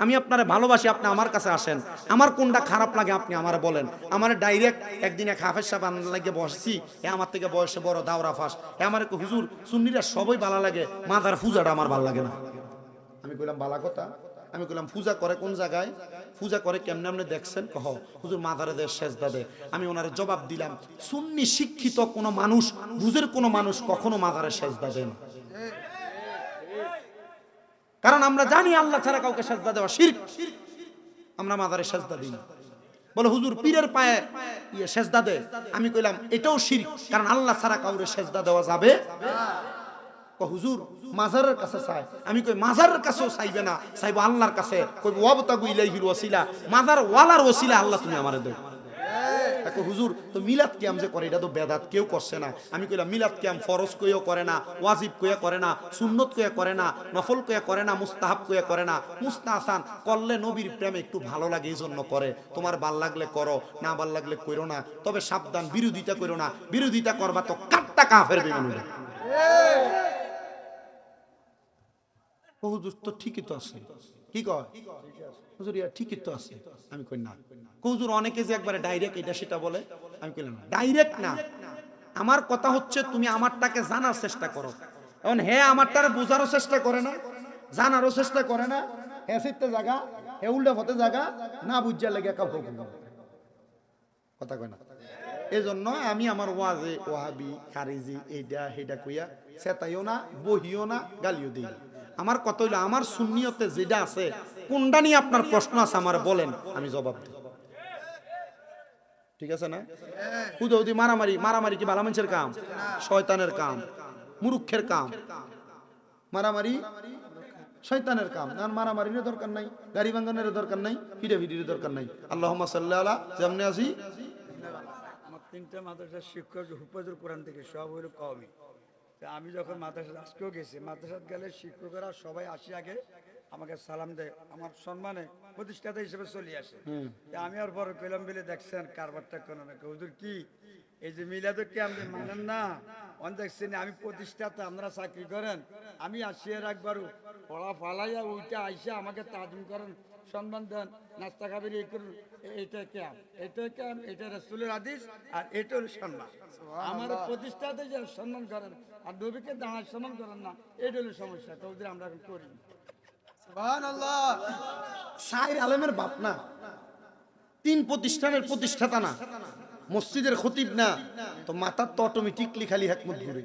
আমি আপনারে ভালোবাসি, আপনি আমার কাছে আসেন, আমার কোনটা খারাপ লাগে আপনি আমারে বলেন। আমার ডাইরেক্ট একদিন এক হাফেজ সাহেব আনার লাগে বসছি, এ আমার থেকে বয়সে বড়, দাওরা ফাঁস, এ আমার হুজুর সুন্নিরা সবই ভালো লাগে, মাথার পূজাটা আমার ভালো লাগে না। আমি কইলাম বালা কথা। আমি কইলাম পূজা করে কোন জায়গায়, পূজা করে কেমনে আপনি দেখছেন? কহ হুজুর মাজারে দেয়, সেজদা দেয়। আমি ওনার জবাব দিলাম, সুন্নি শিক্ষিত কোন মানুষ, বুঝের কোন মানুষ কখনো মাজারে সেজদা দেয় না, কারণ আমরা জানি আল্লাহ ছাড়া কাউকে সেজদা দেওয়া শিরক। আমরা মাজারে সেজদা দিই না। বলে হুজুর পীরের পায়ে সেজদা দেয়। আমি কইলাম এটাও শিরক, কারণ আল্লাহ ছাড়া কাউরে সেজদা দেওয়া যাবে না। হুজুর মাজারের কাছে চাই। আমি কই মাজারের কাছেও চাইবে না, চাইবো আল্লাহর কাছে। কইব ওয়াবতাগু ইলাইহিল ওয়াসিলা, মাজার ওয়ালার ওসিলা আল্লাহ তুমি আমারে দাও। দেখো হুজুর তো মিলাদ কিয়াম যে করে এটা তো বেদাত, কেউ করছে না। আমি কইলাম মিলাদ কিয়াম ফরজ কইও করে না, ওয়াজিব কইয়া করে না, সুন্নত কইয়া করে না, নফল কইয়া করে না, মুস্তাহাব কইয়া করে না। মুস্তাহসান করলে নবীর প্রেমে একটু ভালো লাগে এই জন্য করে। তোমার ভাল লাগলে করো, না ভাল লাগলে কইরো না, তবে সাবধান বিরোধিতা করো না। বিরোধিতা করবা তো কাটটা কাফের বেঈমান। হুজুর তো ঠিকই তো আছে, কি কয় হুজুর ইয়া ঠিকই তো আছে। আমি কই না। হুজুর অনেকে যে একবারে ডাইরেক্ট এটা সেটা বলে, আমি কইলাম না ডাইরেক্ট না। আমার কথা হচ্ছে তুমি আমারটাকে জানার চেষ্টা করো। এখন হে আমারটারে বোঝারও চেষ্টা করে না, জানারও চেষ্টা করে না। হে সিটতে জায়গা, হে উল্টা হতে জায়গা, না বুঝা লেগে কাউকে কথা কয় না। এই জন্য আমি আমার ওয়াজে ওয়াহাবি খারিজি এইটা হেডা কইয়া সেতাইও না, বহিও না, গালিও দিই। আমার কথা হইলো আমার সুন্নিয়তে যেটা আছে কোনটা নিয়ে আপনার প্রশ্ন আছে আমার বলেন, আমি জবাব দিই। ঠিক আছে না? হুদৌদি মারামারি, মারামারি কি ভালো মানুষের কাম? শয়তানের কাম, মুরুক্ষের কাম। মারামারি শয়তানের কাম। মারামারির দরকার নাই, গাড়ি ভাঙানোর দরকার নাই, হিডাভিডির দরকার নাই। আল্লাহুম্মা সাল্লি আলা যেমনি আছি। আমার 3টা মাদ্রাসার শিক্ষক হুফাজুল কোরআন থেকে সব হইল কওমি। আমি যখন মাদ্রাসা আজকেও গেছি, মাদ্রাসাত গেলে শিক্ষকরা সবাই আসি আগে আমাকে সালাম দেয়, আমার সম্মানে প্রতিষ্ঠাতা হিসেবে চলে আসে। আমি আর বড় কইলাম বলে দেখছেন কারবারটা কেন না হুজুর কি এই যে মিলাদে কি আপনি মানেন না? অন দেখছেন আমি প্রতিষ্ঠাতা, আপনারা চাকরি করেন, আমি আসিয়ার একবার পড়া ফালাইয়া ওইটা আইসা আমাকে তাজিম করেন, সম্মান দেন, নাস্তা খাবেন, এই করুন। এইটা কেম, এটা কেম, এটা রাসূলের হাদিস, আর এটা হলো সম্মান। আমার প্রতিষ্ঠাতে যে সম্মান করেন আর নবীকে দাঁড়ায় সম্মান করেন না, এটা হলো সমস্যা। তো ওদের আমরা এখন করি। সুবহানাল্লাহ। সাইর আলেমের বাপ না, 3 প্রতিষ্ঠানের প্রতিষ্ঠাতা না, মসজিদের খতিব না, তো মাথার তো অটোমেটিকলি খালি হিকমত ঘুরে।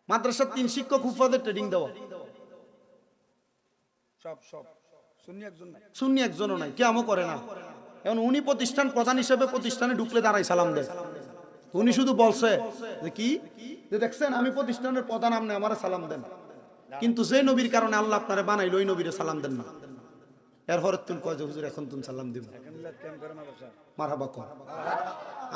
মাদ্রাসার 3 শিক্ষক হুফাজের ট্রেনিং দেওয়া, সব সব সুন্নি একজন নাই, সুন্নি একজনও নাই, কেমন করে না। এখন উনি প্রতিষ্ঠান প্রধান হিসেবে প্রতিষ্ঠানে ঢুকলে দাঁড়াই সালাম দেয়। উনি শুধু বলছে যে কি যে দেখছেন আমি প্রতিষ্ঠানের প্রধান, আপনি আমার সালাম দেন। কিন্তু যে নবীর কারণে আল্লাহ আপনারে বানাইলো ওই নবীরে সালাম দেন না। এরপরে তুমি কয় যে হুজুর এখন তুমি সালাম দিব, মারহাবা কর।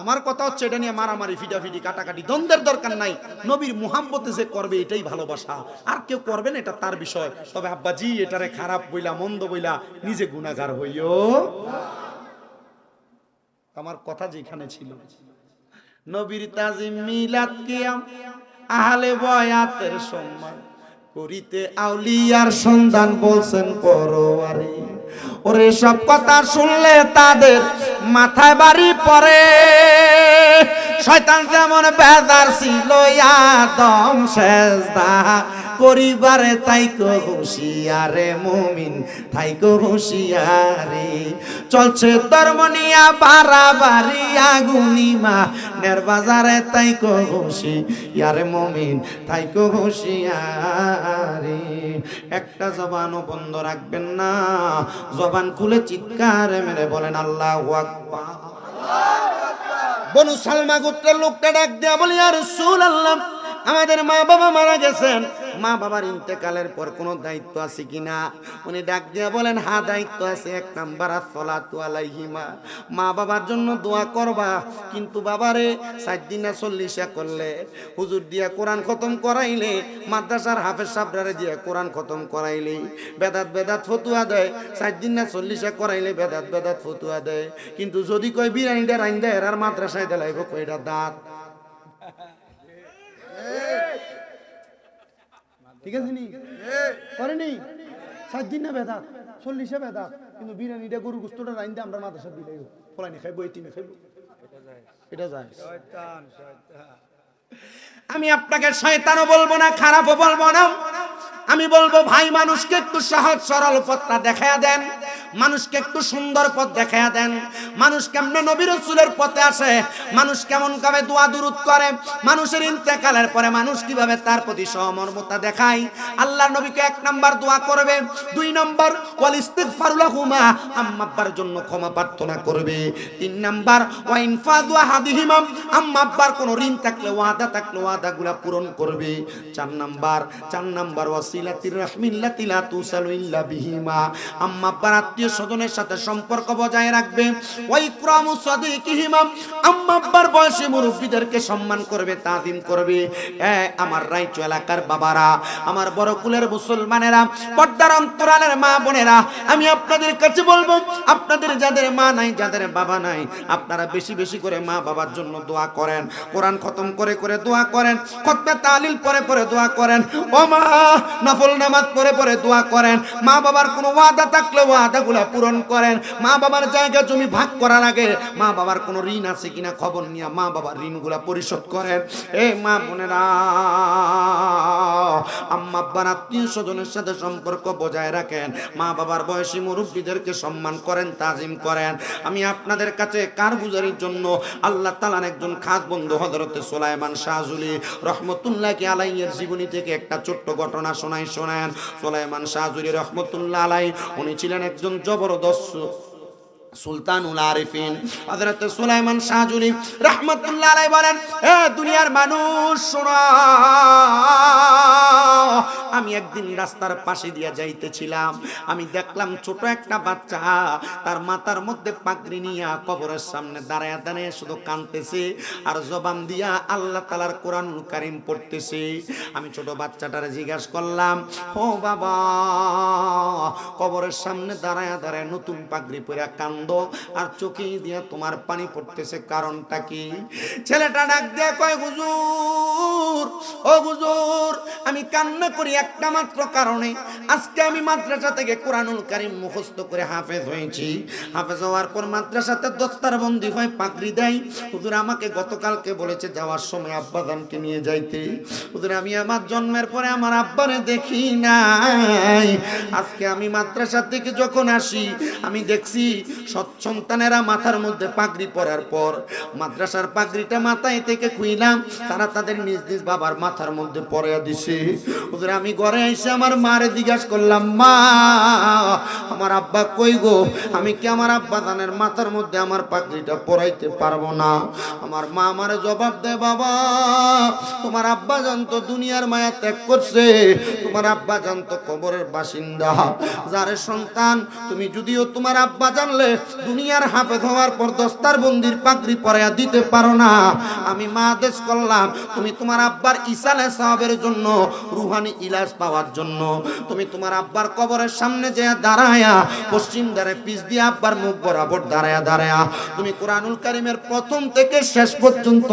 আমার কথা হচ্ছে এটা নিয়ে মারামারি, ফিটাফিটি, কাটাকাটি, দ্বন্দ্বের দরকার নাই। নবীর মুহাব্বতে যে করবে এটাই ভালোবাসা, আর কেউ করবেন এটা তার বিষয়। তবে আব্বাজি এটারে খারাপ বইলা মন্দ বইলা নিজে গুনাহগার হইও। আমার কথা যেখানে ছিল নবীর তাজিম মিলাদ কিয়াম আহলে বয়াতের সম্মান করিতে আউলিয়ার সন্ধান বলছেন পরোয়ারি। ওরে সব কথা শুনলে তাদের মাথায় বাড়ি পড়ে, শয়তান যেমন বেজার ছিল আদম সেজদা করিবারে তাইকো হুঁশিয়ারে মুমিন থাইকো হুঁশিয়ারে। চলছে ধর্ম নিয়া বাড়াবাড়ি আগুনিমা নের বাজারে তাইকো হুঁশিয়ারে মুমিন থাইকো হুঁশিয়ারে। একটা জবানও বন্ধ রাখবেন না, জবান খুলে চিৎকার মেরে বলেন আল্লাহু আকবার। বনু সালমা গোত্রের লোকটা ডাক দেয়া বলে ইয়া রাসূলুল্লাহ, আমাদের মা বাবা মারা গেছেন, মা বাবার ইন্তেকালের পর কোনো দায়িত্ব আছে কিনা? উনি ডাক দিয়া বলেন হ্যাঁ দায়িত্ব আছে। 1 নাম্বার আসসালাতু আলাইহিমা, মা বাবার জন্য দোয়া করবা। কিন্তু বাবারে 4 দিন না 40 করলে, হুজুর দিয়া কোরআন খতম করাইলে, মাদ্রাসার হাফেজ সাহেবরে দিয়া কোরআন খতম করাইলে বেদাত বেদাত ফতুয়া দেয়। 4 দিন না 40 করাইলে বেদাত বেদাত ফতুয়া দেয়। কিন্তু যদি কয় বিরিয়ানিটা রাইন দেয় আর মাদ্রাসায় দেলাইব কয়টা দাঁত। ঠিক আছে নি করেনি 4 দিন না বেদাত 40 বেদাত, কিন্তু বিরিয়ানিটা গরু গোস্তটা রাইন দিয়ে আমরা মাদ্রাসা দিলাই ফলাইনি খাইবো, এতিমে খাইবো, এটা যায়। শয়তান শয়তান। আমি আপনাকে শয়তানও বলবো না, খারাপও বলবো না। আমি বলবো ভাই মানুষকে একটু সহজ সরল পথটা দেখায়া দেন, মানুষকে একটু সুন্দর পথ দেখায়া দেন। মানুষ কেমনে নবী রাসূলের পথে আসে, মানুষ কেমন ভাবে দোয়া দুরূদ করে, মানুষের ইন্তেকালের পরে মানুষ কিভাবে তার প্রতি সহমর্মিতা দেখায়। আল্লাহর নবীকে 1 নাম্বার দোয়া করবে, 2 নাম্বার ওয়াল ইস্তিগফারু লাহুমা, আম্মা আব্বার জন্য ক্ষমা প্রার্থনা করবে, 3 নাম্বার ওয়া ইনফাযু আহাদিহিমা, আম্মা আব্বার কোনো ঋণ থাকলে ওয়াদা থাকলে ওয়াদাগুলা পূরণ করবে। 4 নাম্বার ওয়াসিলাতির রাহমিল্লাতি লা তুসালু ইল্লা বিহিমা, আম্মা আব্বার আত্মীয় স্বজনের সাথে সম্পর্ক বজায় রাখবে, ওই ইকরামু সাদিকিহিমা, আম্মা আব্বার বয়সী মুরব্বীদেরকে সম্মান করবে, তাজিম করবে। আমার রাইচু এলাকার বাবারা, আমার বড় কুলের মুসলমানেরা, পর্দার অন্তরালের মা বোনেরা, আমি আপনাদের কাছে বলবো, আপনাদের যাদের মা নাই, যাদের বাবা নাই, আপনারা বেশি বেশি করে মা বাবার জন্য দোয়া করেন, কোরআন খতম করে করে দোয়া করেন, খতমে তালিল পরে পরে দোয়া করেন, ও মা নফল নামাজ পরে পরে দোয়া করেন, মা বাবার কোনো ওয়াদা থাকলে ওয়াদাগুলা পূরণ করেন, মা বাবার জায়গা জমি ভাগ করার আগে মা বাবার কোনো ঋণ আছে কিনা খবর নিয়ে মা বাবার ঋণগুলা পরিশোধ করেন। এ মা বোনেরা, আম্মা আব্বার আত্মীয় স্বজনের সাথে সম্পর্ক বজায় রাখেন, মা বাবার বয়সী মুরব্বীদেরকে সম্মান করেন, তাজিম করেন। আমি আপনাদের কাছে কারগুজারির জন্য আল্লাহ তাআলার একজন খাস বন্ধু হযরতে সুলাইমান শাহজুলি রহমতুল্লাহি আলাইহির জীবনী থেকে একটা ছোট্ট ঘটনা শোনেন। সুলাইমান শাহজুলি রহমতুল্লাহ আলাইহি উনি ছিলেন একজন জবরদস্ত সুলতানুল আরিফিন। হযরত সুলাইমান শাহজুলি রাহমাতুল্লাহ আলাইহি বলেন, এ দুনিয়ার মানুষ শোনো, আমি একদিন রাস্তার পাশে দিয়ে যাইতেছিলাম, আমি দেখলাম ছোট একটা বাচ্চা তার মাথার মধ্যে পাগড়ি নিয়ে কবরের সামনে দাঁড়ায় দাঁড়ায় শুধু কাঁদতেছে আর জবান দিয়া আল্লাহ তাআলার কোরআনুল কারীম পড়তেছে। আমি ছোট বাচ্চাটারে জিজ্ঞাসা করলাম, ও বাবা, কবরের সামনে দাঁড়ায় দাঁড়ায় নতুন পাগড়ি পরে কান্দো আর চোখে দিয়ে তোমার পানি পড়তেছে, কারণটা কি? ছেলেটা ডাক দিয়ে কয়, হুজুর, ও হুজুর, আমি কান্না করি একটা মাত্র কারণে, আজকে আমি মাদ্রাসা থেকে কোরআনুল কারীম মুখস্থ করে হাফেজ হয়েছি। হাফেজ হওয়ার পর মাদ্রাসাতে দস্তারবন্দি হয়, পাগড়ি দেয়। হুজুর আমাকে গতকালকে বলেছে যাওয়ার সময় আব্বাজানকে নিয়ে যাইতে। হুজুর আমি আমার জন্মের পরে আমার আব্বারে দেখি নাই, আজকে আমি মাদ্রাসা থেকে যখন আসি আমি দেখছি সন্তানেরা মাথার মধ্যে পাগড়ি পরার পর মাদ্রাসার পাগড়িটা মাথায় থেকে খুইলাম, তারা তাদের নিজ নিজ বাবার মাথার মধ্যে পরাইয়া দিছে। হুজুর আমি ঘরে এসে আমার মারে জিজ্ঞাসা করলাম, মা আমার আব্বা কই গো? আমি কি আমার আব্বা জানের মাথার মধ্যে আমার পাগড়িটা পরাইতে পারবো না? আমার মা আমারে জবাব দেয়, বাবা তোমার আব্বা জান তো দুনিয়ার মায়া ত্যাগ করছে, তোমার আব্বা জান তো কবরের বাসিন্দা। যারে সন্তান তুমি যদিও তোমার আব্বা জানলে দুনিয়ার হাফেজ হওয়ার পর দস্তারবন্দির পাগড়ি পরাইয়া দিতে পারো না, আমি মা আদেশ করলাম তুমি তোমার আব্বার ইসালে সাহাবের জন্য, রুহানি ইলাজ পাওয়ার জন্য তুমি তোমার আব্বার কবরের সামনে যে দাঁড়ায়া পশ্চিম দ্বারে পিছ দিয়ে আব্বার মুখ বরাবর দাঁড়ায়া তুমি কোরআনুল কারীমের প্রথম থেকে শেষ পর্যন্ত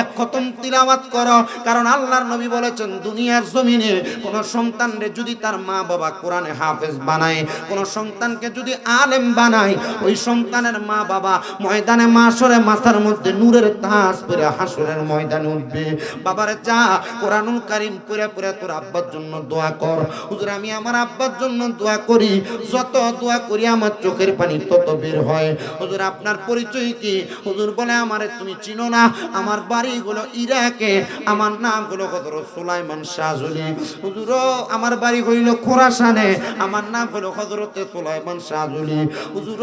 এক খতম তিলাওয়াত করো। কারণ আল্লাহর নবী বলেছেন, দুনিয়ার জমিনে কোন সন্তানরে যদি তার মা বাবা কোরআনে হাফেজ বানায়, কোন সন্তানকে যদি আলেম বানায়, ওই সন্তানের মা বাবা ময়দানে মাশরে মাথার মধ্যে নূরের তাজ পরে হাসরের ময়দানে উঠবে। বাবারে যা কোরআনুল কারীম পড়ে পড়ে তোর আব্বার জন্য দোয়া কর। হুজুর আমি আমার আব্বার জন্য দোয়া করি, যত দোয়া করি আমার চোখের পানি তত বের হয়। হুজুর আপনার পরিচয় কি? হুজুর বলে, আমারে তুমি চিনো না, আমার বাড়ি হলো ইরাকে, আমার নাম হলো হযরত সুলাইমান শাহজুলি। হুজুর আমার বাড়ি হইল খোরাসানে, আমার নাম হলো হযরতে সুলাইমান শাহজুলি। হুজুর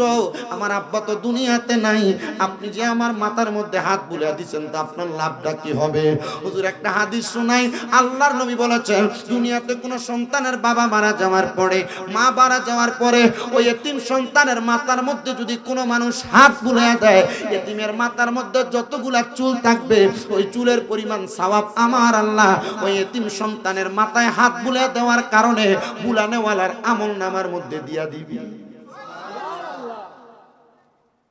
আমার আব্বা তো দুনিয়াতে নাই, আপনি যে আমার মাথার মধ্যে হাত বুলিয়ে দিচ্ছেন তা আপনার লাভটা কি হবে? হুজুর একটা হাদিস শোনাই, আল্লাহর নবী বলেছেন, দুনিয়াতে কোনো সন্তানের বাবা মারা যাওয়ার পরে, মা মারা যাওয়ার পরে ওই এতিম সন্তানের মাথার মধ্যে যদি কোনো মানুষ হাত বুলিয়ে দেয়, এতিমের মাথার মধ্যে যতগুলা চুল থাকবে ওই চুলের পরিমাণ সওয়াব আমার আল্লাহ ওই এতিম সন্তানের মাথায় হাত বুলিয়ে দেওয়ার কারণে বুলানেওয়ালার আমল নামার মধ্যে দিয়া দিবি।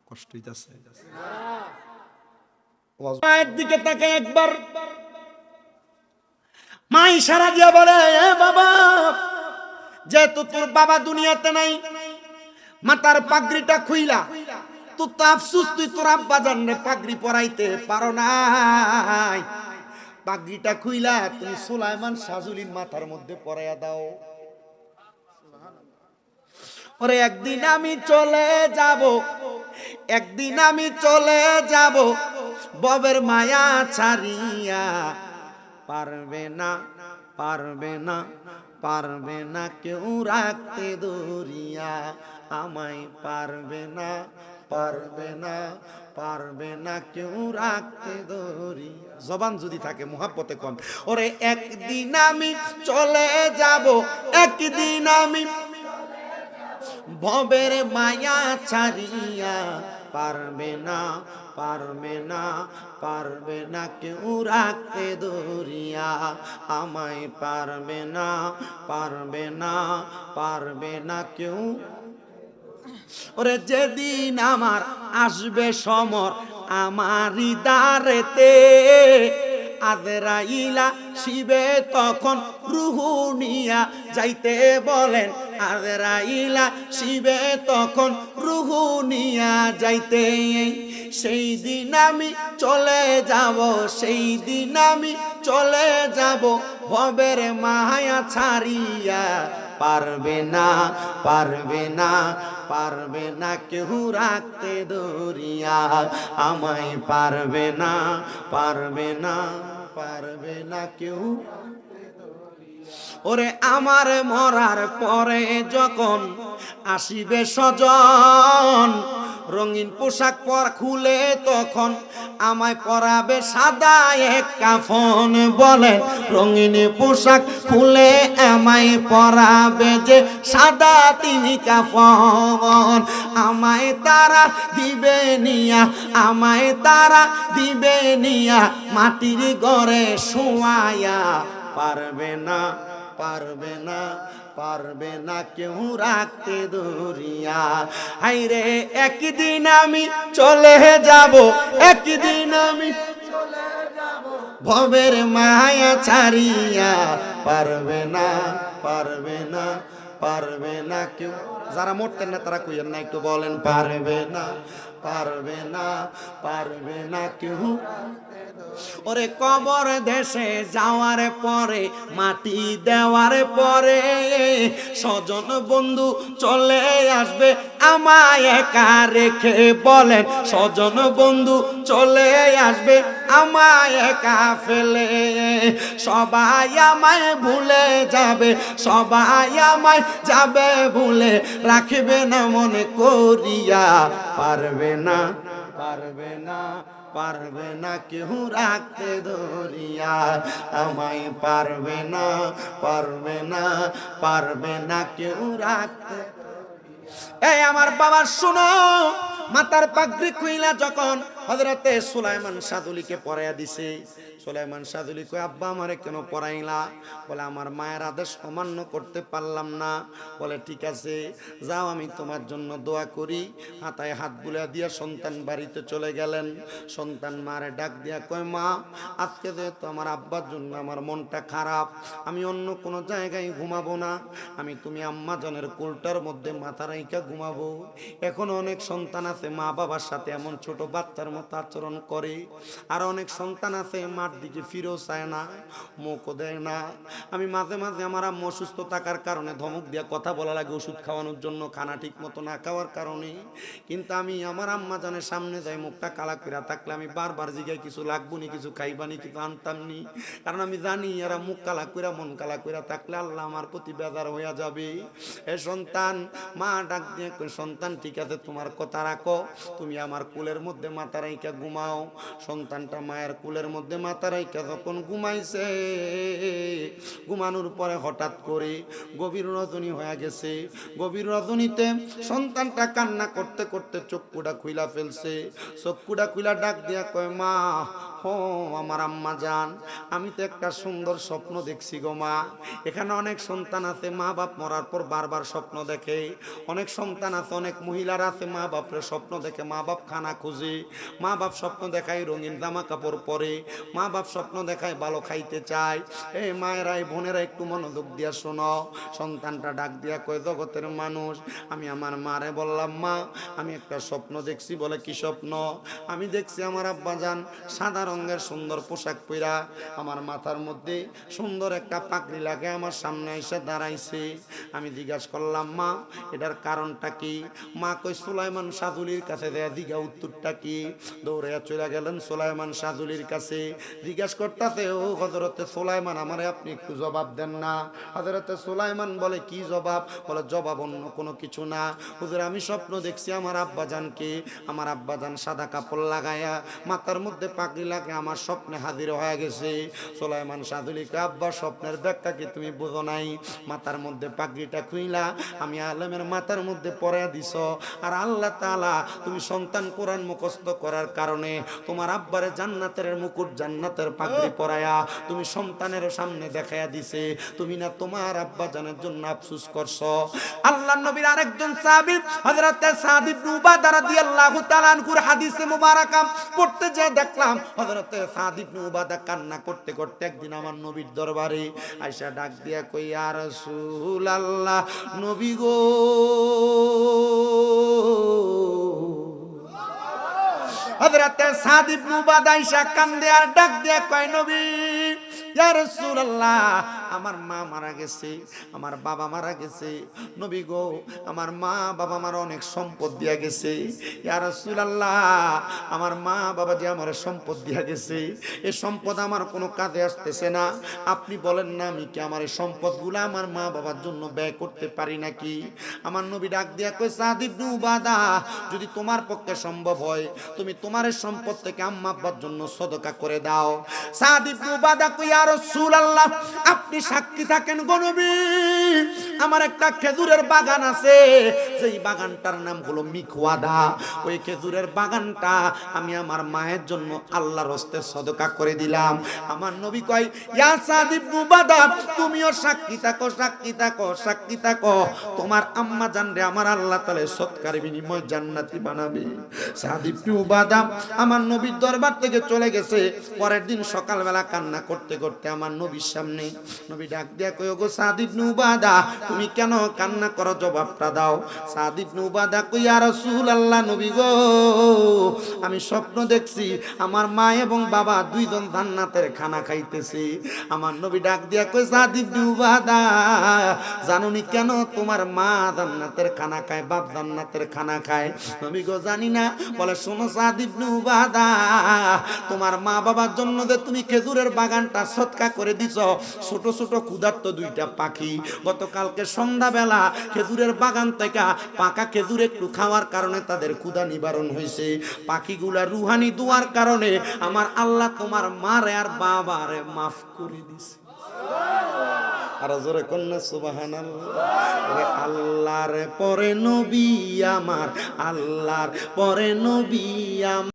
কষ্ট হইতাছে? মায়ের দিকে তাকায় একবার, মা ইশারা দিয়া বলে, এ বাবা, যেহেতু তোর বাবা দুনিয়াতে নাই, মাথার পাগড়িটা খুইলা তো আফসোস, তুই তোর আব্বা জানরে পাগড়ি পরাইতে পারো নাই, পাগড়িটা খুইলা তুমি সুলাইমান শাহজুলির মাথার মধ্যে পরাইয়া দাও। ওরে একদিন আমি চলে যাব, একদিন আমি চলে যাব, ববের মায়া ছাড়িয়া, পারবে না, পারবে না, পারবে না কেউ রাখতে দরিয়া আমায়, পারবে না, পারবে না, পারবে না কেউ রাখতে দরিয়া। জবান যদি থাকে মুহাব্বতে কম। ওরে একদিন আমি চলে যাব, একদিন আমি ভবের মায়া ছাড়িয়া পারবে না, পারবে না, পারবে না কেউ রাখতে ধরিয়া আমায়, পারবে না, পারবে না, পারবে না কেউ। ওরে যেদিন আমার আসবে সমর আমারই দ্বারেতে, আজরাইলা শিবে তখন রুহু নিয়া যাইতে বলেন, আজরাইলা শিবে তখন রুহু নিয়া যাইতে। সেই দিন আমি চলে যাব, সেই দিন আমি চলে যাব ভবের মায়া ছাড়িয়া পারবে না, পারবে না, পারবে না কেউ রাখতে ধরিয়া আমায়, পারবে না, পারবে না, পারবে না কেউ। ওরে আমার মরার পরে যখন আসিবে স্বজন, রঙিন পোশাক পর খুলে তখন আমায় পরাবে সাদা এক কাফন। বলেন রঙিন পোশাক খুলে আমায় পরাবে যে সাদা তিনি কাফন, আমায় তারা দিবে নিয়া, আমায় তারা দিবে নিয়া মাটির ঘরে শোয়ায়া পারবে না, পারবে না, পারবে না কেউ রাখতে ধরিয়া। হাইরে একদিন আমি চলে যাব, একদিন আমি চলে যাব ভবের মায়া ছাড়িয়া পারবে না, পারবে না, পারবে না কেউ। যারা মরতেন না তারা কইেন না, একটু বলেন পারবে না, পারবে না, পারবে না কেউ। ওরে কবর দেশে যাওয়ার পরে, মাটি দেওয়ার পরে স্বজন বন্ধু চলে আসবে আমায় একা রেখে। বলেন স্বজন বন্ধু চলে আসবে আমায় একা ফেলে, সবাই আমায় ভুলে যাবে, সবাই আমায় যাবে ভুলে, রাখবে না মনে করিয়া পারবে না, পারবে না, পারবে না কেউ রাখতে ধরিয়া আমায়, পারবে না, পারবে না, পারবে না কেউ রাখতে। এই আমার বাবা শুনো, মাতার পাগড়ি খুইলা যখন হযরতে সুলাইমান সাদুলীকে পরাইয়া দিছে, সুলাইমান সাদুলী কয় আব্বা আমারে কেন পরাইলা? বলে আমার মায়ের আদেশ অমান্য করতে পারলাম না। বলে ঠিক আছে যাও, আমি তোমার জন্য দোয়া করি। হাতায় হাত বুলা দিয়া সন্তান বাড়িতে চলে গেলেন। সন্তান মারে ডাক দিয়া কয় মা, আজকে যেহেতু আমার আব্বার জন্য আমার মনটা খারাপ, আমি অন্য কোনো জায়গায় ঘুমাবো না, আমি তুমি আম্মা জনের কোলটার মধ্যে মাথা রাইখা ঘুমাবো। এখন অনেক সন্তান আছে মা বাবার সাথে এমন ছোট বাচ্চার মতো আচরণ করে, আর অনেক সন্তান আছে মার দিকে ফিরেও চায় না, মুখও দেয় না। আমি মাঝে মাঝে আমার আম্মা অসুস্থ থাকার কারণে ধমক দিয়া কথা বলা লাগে ওষুধ খাওয়ানোর জন্য, খানা ঠিক মতো না খাওয়ার কারণে। কিন্তু আমি আমার আম্মা জানের সামনে যাই, মুখটা কালা করে থাকলে আমি বারবার জিগাই কিছু লাগবো নি, কিছু খাইবানি, কিছু আনতাম নি, কারণ আমি জানি এরা মুখ কালা করে মন কালা করে থাকলে আল্লাহ আমার প্রতি বেজার হইয়া যাবে। এ সন্তান, মা ডাক দিয়ে সন্তান ঠিক আছে তোমার কথা রাখো, তুমি আমার কুলের মধ্যে মাথা রাইখা ঘুমাও। সন্তানটা মায়ের কুলের মধ্যে মাথা রাইখা যখন ঘুমাইছে, ঘুমানোর পরে হঠাৎ করে গভীর রজনী হয়ে গেছে। গভীর রজনীতে সন্তানটা কান্না করতে করতে চক্ষুটা খুইলা ফেলছে। চক্ষুটা খুইলা ডাক দিয়া কয় মা, হো আমার আম্মা জান, আমি তো একটা সুন্দর স্বপ্ন দেখছি গো মা। এখানে অনেক সন্তান আছে মা বাপ মরার পর বারবার স্বপ্ন দেখে, অনেক সন্তান আছে, অনেক মহিলারা আছে মা বাপের স্বপ্ন দেখে, মা বাপ খানা খুঁজে, মা বাপ স্বপ্ন দেখায় রঙিন জামা কাপড় পরে, মা বাপ স্বপ্ন দেখায় ভালো খাইতে চায়। এই মায়েরা এই বোনেরা একটু মনোযোগ দিয়া শোনো। সন্তানটা ডাক দিয়া কয় জগতের মানুষ, আমি আমার মারে বললাম মা আমি একটা স্বপ্ন দেখছি। বলে কি স্বপ্ন? আমি দেখছি আমার আব্বা জান সাদা রঙের সুন্দর পোশাক পরা, আমার মাথার মধ্যে সুন্দর একটা পাগড়ি লাগে আমার সামনে এসে দাঁড়াইছে। আমি জিজ্ঞাসা করলাম মা এটার কারণটা কি? মা কই সুলাইমান সাদুলীর কাছে দেয়া জিজ্ঞা উত্তরটা কি? দৌড়ে চলে গেলেন সুলাইমান সাদুলীর কাছে, জিজ্ঞাসা করতেছে ও হযরতে সুলাইমান আমারে আপনি একটু জবাব দেন না। হযরতে সুলাইমান বলে কি জবাব? বলে জবাব অন্য কোনো কিছু না হুজুর, আমি স্বপ্ন দেখছি আমার আব্বা জানকে, আমার আব্বা জান সাদা কাপড় লাগায়া মাথার মধ্যে পাগড়ি আগে আমার স্বপ্নে হাজির হয়ে গেছে। সুলাইমান সাদুলিকে আব্বা স্বপ্নের ব্যাখ্যা কি তুমি বুঝো নাই? মাথার মধ্যে পাগড়িটা খুইলা আমি আলেমের মাথার মধ্যে পরাইয়া দিছ, আর আল্লাহ তাআলা তুমি সন্তান কোরআন মুখস্থ করার কারণে তোমার আব্বারে জান্নাতের মুকুট জান্নাতের পাগড়ি পরায়া তুমি সন্তানের সামনে দেখাইয়া দিছে। তুমি না তোমার আব্বা জানের জন্য আফসোস করছো। আল্লাহর নবীর আরেকজন সাহাবী হযরত সাদ ইবনে উবাদা রাদিয়াল্লাহু তাআলা আনহুর হাদিসে মুবারাকা পড়তে যে দেখলাম হযরত সাদ ইবনে উবাদা কান্না করতে করতে একদিন আমার নবীর দরবারে আয়েশা ডাক দিয়া কই, ইয়া রাসূলুল্লাহ, নবী গো, হযরত সাদ ইবনে উবাদা আয়েশা কান্দে আর ডাক দিয়া কয়, নবী, ইয়া রাসূলুল্লাহ, আমার মা মারা গেছে, আমার বাবা মারা গেছে, নবী গো, আমার মা বাবা আমার অনেক সম্পদ দিয়া গেছে। ইয়া রাসূলুল্লাহ, আমার মা বাবা যে আমার সম্পদ দিয়া গেছে, এই সম্পদ আমার কোনো কাজে আসতেছে না। আপনি বলেন না, আমি কি আমার এই সম্পদগুলো আমার মা বাবার জন্য ব্যয় করতে পারি নাকি? আমার নবী ডাক দিয়া কই, সাদ ইবনে উবাদা, যদি তোমার পক্ষে সম্ভব হয় তুমি তোমার এই সম্পদ থেকে আম্মা আব্বার জন্য সদকা করে দাও। সাদ ইবনে উবাদা কই, ইয়া রাসূলুল্লাহ, আপনি সাক্ষী থাকেন গো নবী, আমার একটা খেজুরের বাগান আছে, যেই বাগানটার নাম হলো মিখওয়াদা। ওই খেজুরের বাগানটা আমি আমার মায়ের জন্য আল্লাহর হস্তে সদকা করে দিলাম। আমার নবী কয়, ইয়া সাদ ইবনে উবাদা, তুমিও সাক্ষী থাকো, সাক্ষী থাকো, সাক্ষী থাকো, তোমার আম্মা জানরে আমার আল্লাহ তাআলা সৎকার বিনিময় জান্নাতি বানাবে। সাদ ইবনে উবাদা আমার নবীর দরবার থেকে চলে গেছে। পরের দিন সকালবেলা কান্না করতে করতে আমার নবীর সামনে নবী ডাক দিয়া কই, ওগো সাদ ইবনে উবাদা, তুমি কেন কান্না করো, জবাবটা দাও। সাদ ইবনে উবাদা কই, ইয়া রাসূলুল্লাহ, নবী গো, আমি স্বপ্ন দেখছি আমার মা এবং বাবা দুইজন জান্নাতের খানা খাইতেছে। আমার নবী ডাক দিয়া কই, সাদ ইবনে উবাদা, জানোনি কেন তোমার মা জান্নাতের খানা খায়, বাপ জান্নাতের খানা খায়? নবী গো, জানি না। বলে, শোনো সাদ ইবনে উবাদা, তোমার মা বাবার জন্য যে তুমি খেজুরের বাগানটা সদকা করে দিছ, ছোট ছোট ক্ষুধার্ত দুইটা পাখি গতকালকে সন্ধ্যাবেলা খেজুরের বাগান থেকে পাকা খেজুর একটু খাওয়ার কারণে তাদের ক্ষুধা নিবারণ হয়েছে। পাখিগুলা রুহানি দুয়ার কারণে আমার আল্লাহ তোমার মারে আর বাবারে মাফ করে দিছে। আর জোরে কন্যা সুবহানাল্লাহ। আল্লাহর পরে নবী আমার, আল্লাহর পরে নবী আমার।